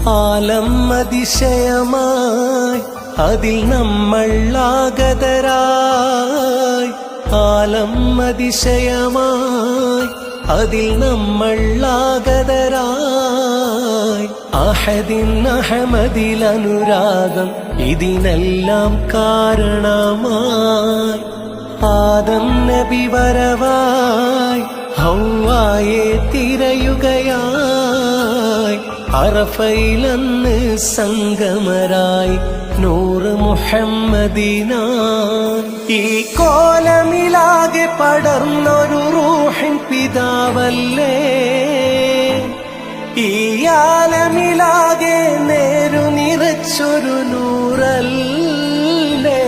ആലം അതിശയമായി അതിൽ നമ്മൾ ആഗതരായി. ആലം അതിശയമായി അതിൽ നമ്മൾ ആഗതരായി. അഹദിൻ അഹമ്മദിൽ അനുരാഗം ഇതിനെല്ലാം കാരണമായി. ആദം നബി വരവായി ഹവ്വായെ തിരയുകയായി. അറഫയിലന്ന് സംഗമരായി നൂറ് മുഹമ്മദിനാൻ. ഈ കോലമിലാകെ പടർന്നൊരു റൂഹിൻ പിതാവല്ലേ, ഈ ആലമിലാകെ നേരു നിറച്ചൊരു നൂറല്ലേ.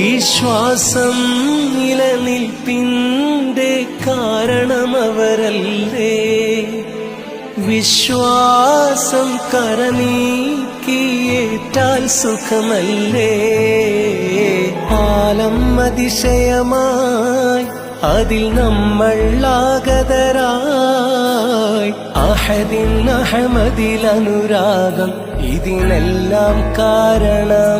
ഈ ശ്വാസം നിലനിൽപ്പിന്റെ കാരണമവരല്ലേ. വിശ്വാസം കരനീക്കിയേറ്റാൽ സുഖമല്ലേ. ആലം അതിശയമായി അതിൽ നമ്മൾ ആഗതരായി. അഹദിൻ അഹമ്മദിൽ അനുരാഗം ഇതിനെല്ലാം കാരണമായി.